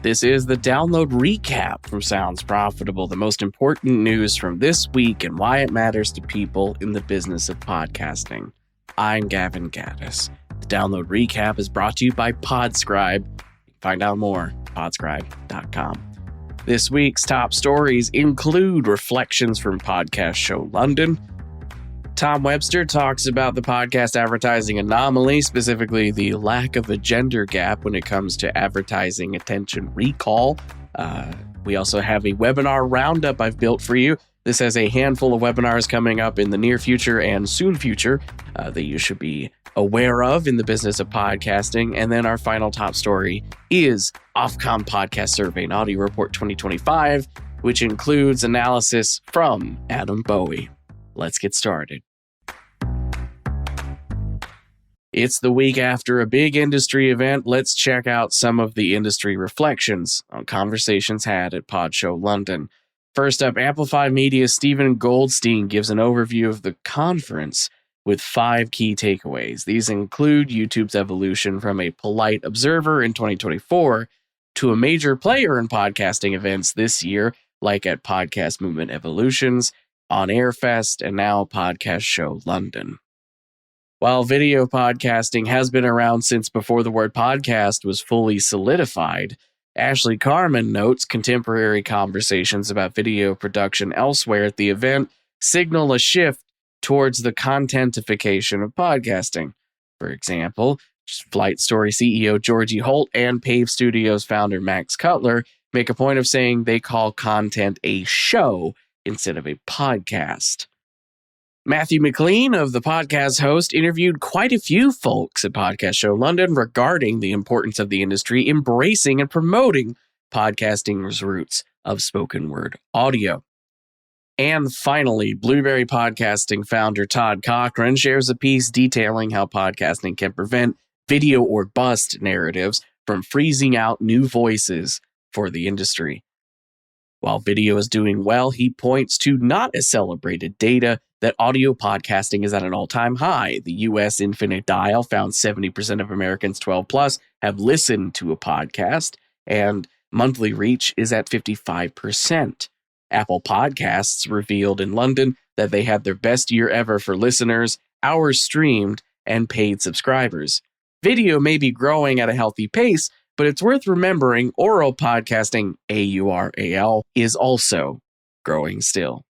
This is the download recap from Sounds Profitable, the most important news from this week and why it matters to people in the business of podcasting. I'm Gavin Gaddis. The download recap is brought to you by Podscribe. You can find out more at podscribe.com. This week's top stories include reflections from podcast show London. Tom Webster talks about the podcast advertising anomaly, specifically the lack of a gender gap when it comes to advertising attention recall. We also have a webinar roundup I've built for you. This has a handful of webinars coming up in the near future and soon future that you should be aware of in the business of podcasting. And then our final top story is Ofcom Podcast Survey and Audio Report 2025, which includes analysis from Adam Bowie. Let's get started. It's the week after a big industry event. Let's check out some of the industry reflections on conversations had at Pod Show London. First up, Amplify Media's Stephen Goldstein gives an overview of the conference with 5 key takeaways. These include YouTube's evolution from a polite observer in 2024 to a major player in podcasting events this year, like at Podcast Movement Evolutions, On Air Fest, and now Podcast Show London. While video podcasting has been around since before the word podcast was fully solidified, Ashley Carman notes contemporary conversations about video production elsewhere at the event signal a shift towards the contentification of podcasting. For example, Flight Story CEO Georgie Holt and Pave Studios founder Max Cutler make a point of saying they call content a show instead of a podcast. Matthew McLean of The Podcast Host interviewed quite a few folks at Podcast Show London regarding the importance of the industry embracing and promoting podcasting's roots of spoken word audio. And finally, Blueberry Podcasting founder Todd Cochran shares a piece detailing how podcasting can prevent video or bust narratives from freezing out new voices for the industry. While video is doing well, he points to not as celebrated data that audio podcasting is at an all-time high. The U.S. Infinite Dial found 70% of Americans 12 plus have listened to a podcast, and monthly reach is at 55%. Apple Podcasts revealed in London that they had their best year ever for listeners, hours streamed, and paid subscribers. Video may be growing at a healthy pace, but it's worth remembering oral podcasting, AURAL, is also growing still.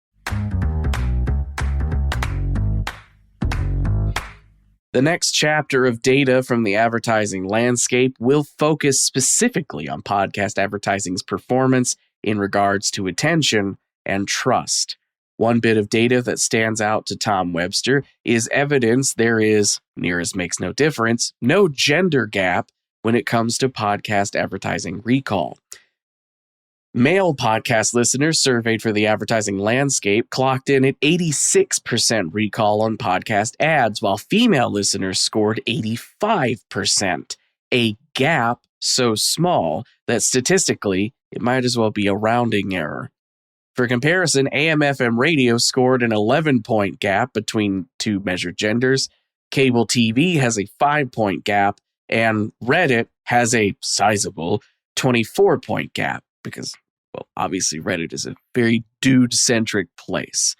The next chapter of data from the advertising landscape will focus specifically on podcast advertising's performance in regards to attention and trust. One bit of data that stands out to Tom Webster is evidence there is, near as makes no difference, no gender gap when it comes to podcast advertising recall. Male podcast listeners surveyed for the advertising landscape clocked in at 86% recall on podcast ads, while female listeners scored 85%, a gap so small that statistically it might as well be a rounding error. For comparison, AM/FM radio scored an 11-point gap between two measured genders, cable TV has a 5-point gap, and Reddit has a sizable 24-point gap because, well, obviously Reddit is a very dude-centric place.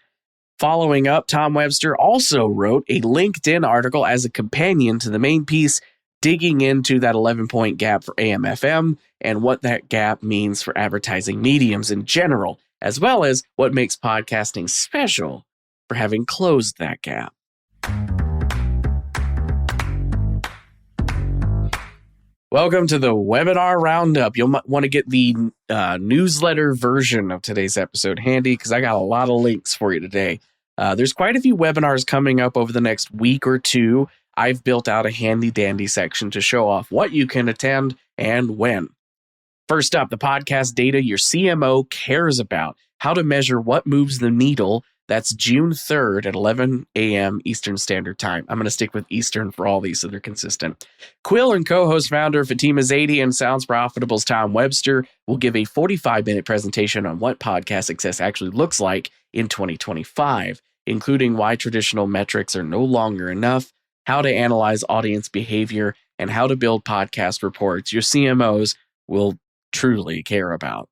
Following up, Tom Webster also wrote a LinkedIn article as a companion to the main piece, digging into that 11-point gap for AM/FM and what that gap means for advertising mediums in general, as well as what makes podcasting special for having closed that gap. Welcome to the webinar roundup. You'll want to get the newsletter version of today's episode handy because I got a lot of links for you today. There's quite a few webinars coming up over the next week or two. I've built out a handy-dandy section to show off what you can attend and when. First up, the podcast data your CMO cares about. How to measure what moves the needle. That's June 3rd at 11 a.m. Eastern Standard Time. I'm going to stick with Eastern for all these so they're consistent. Quill and co-host founder Fatima Zaidi and Sounds Profitable's Tom Webster will give a 45-minute presentation on what podcast success actually looks like in 2025, including why traditional metrics are no longer enough, how to analyze audience behavior, and how to build podcast reports your CMOs will truly care about.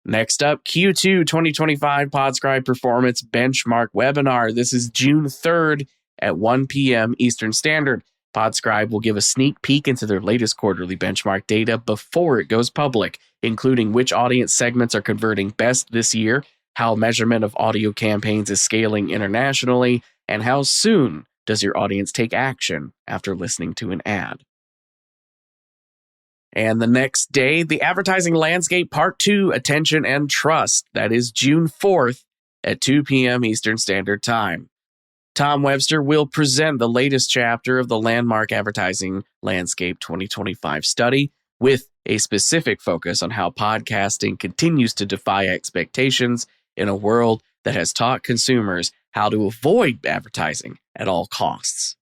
Next up, Q2 2025 Podscribe Performance Benchmark Webinar. This is June 3rd at 1 p.m. Eastern Standard. Podscribe will give a sneak peek into their latest quarterly benchmark data before it goes public, including which audience segments are converting best this year, how measurement of audio campaigns is scaling internationally, and how soon does your audience take action after listening to an ad. And the next day, the Advertising Landscape Part 2, Attention and Trust. That is June 4th at 2 p.m. Eastern Standard Time. Tom Webster will present the latest chapter of the landmark Advertising Landscape 2025 study with a specific focus on how podcasting continues to defy expectations in a world that has taught consumers how to avoid advertising at all costs.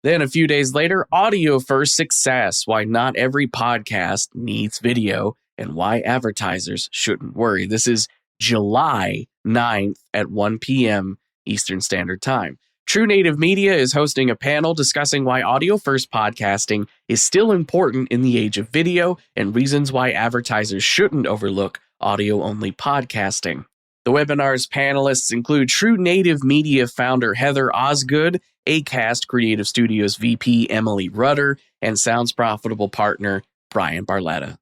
Then a few days later, Audio First Success, Why Not Every Podcast Needs Video and Why Advertisers Shouldn't Worry. This is July 9th at 1 p.m. Eastern Standard Time. True Native Media is hosting a panel discussing why audio first podcasting is still important in the age of video and reasons why advertisers shouldn't overlook audio-only podcasting. The webinar's panelists include True Native Media founder Heather Osgood, Acast Creative Studios VP Emily Rudder, and Sounds Profitable partner Brian Barletta.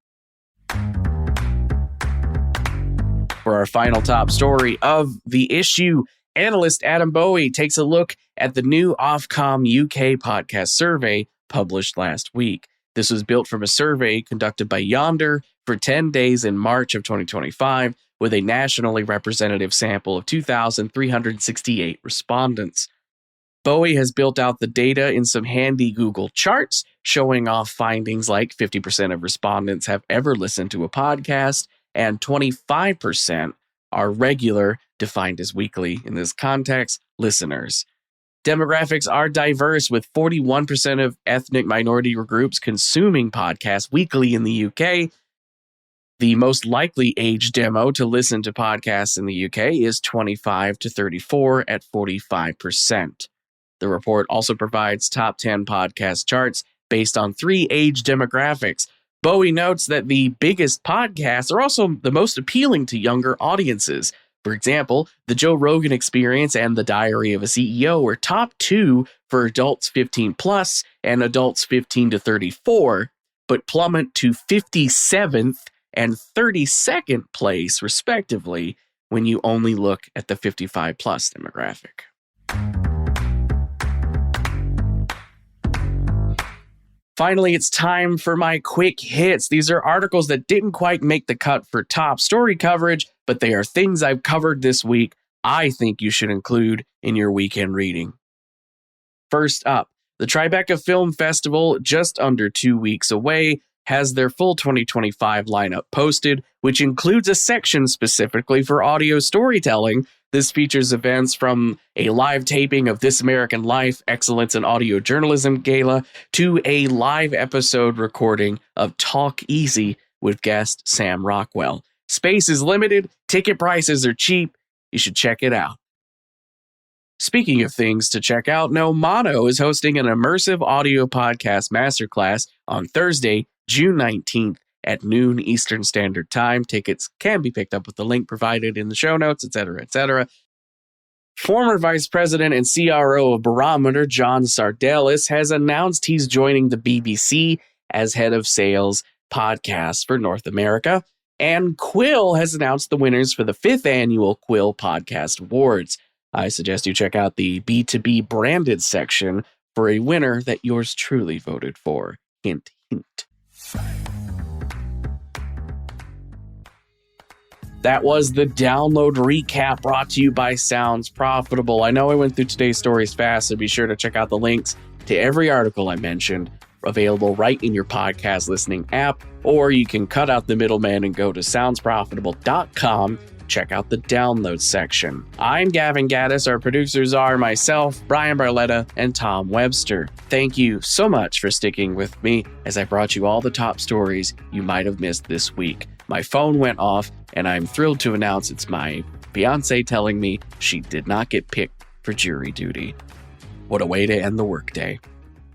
For our final top story of the issue, analyst Adam Bowie takes a look at the new Ofcom UK podcast survey published last week. This was built from a survey conducted by Yonder for 10 days in March of 2025 with a nationally representative sample of 2,368 respondents. Bowie has built out the data in some handy Google charts, showing off findings like 50% of respondents have ever listened to a podcast, and 25% are regular, defined as weekly in this context, listeners. Demographics are diverse, with 41% of ethnic minority groups consuming podcasts weekly in the UK. The most likely age demo to listen to podcasts in the UK is 25 to 34 at 45%. The report also provides top 10 podcast charts based on 3 age demographics. Bowie notes that the biggest podcasts are also the most appealing to younger audiences. For example, The Joe Rogan Experience and The Diary of a CEO were top 2 for adults 15 plus and adults 15 to 34, but plummet to 57th and 32nd place, respectively, when you only look at the 55 plus demographic. Finally, it's time for my quick hits. These are articles that didn't quite make the cut for top story coverage, but they are things I've covered this week I think you should include in your weekend reading. First up, the Tribeca Film Festival, just under 2 weeks away, has their full 2025 lineup posted, which includes a section specifically for audio storytelling. This features events from a live taping of This American Life, Excellence in Audio Journalism Gala, to a live episode recording of Talk Easy with guest Sam Rockwell. Space is limited, ticket prices are cheap, you should check it out. Speaking of things to check out, Mono is hosting an immersive audio podcast masterclass on Thursday, June 19th at noon Eastern Standard Time. Tickets can be picked up with the link provided in the show notes, etc., etc. Former Vice President and CRO of Barometer, John Sardellis, has announced he's joining the BBC as head of sales podcasts for North America. And Quill has announced the winners for the 5th annual Quill Podcast Awards. I suggest you check out the B2B branded section for a winner that yours truly voted for. Hint, hint. That was the download recap brought to you by Sounds Profitable. I know I went through today's stories fast, so be sure to check out the links to every article I mentioned, available right in your podcast listening app, or you can cut out the middleman and go to soundsprofitable.com. Check out the download section. I'm Gavin Gaddis. Our producers are myself, Brian Barletta, and Tom Webster. Thank you so much for sticking with me as I brought you all the top stories you might have missed this week. My phone went off, and I'm thrilled to announce it's my fiance telling me she did not get picked for jury duty. What a way to end the workday.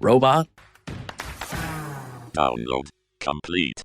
Robot? Download. complete.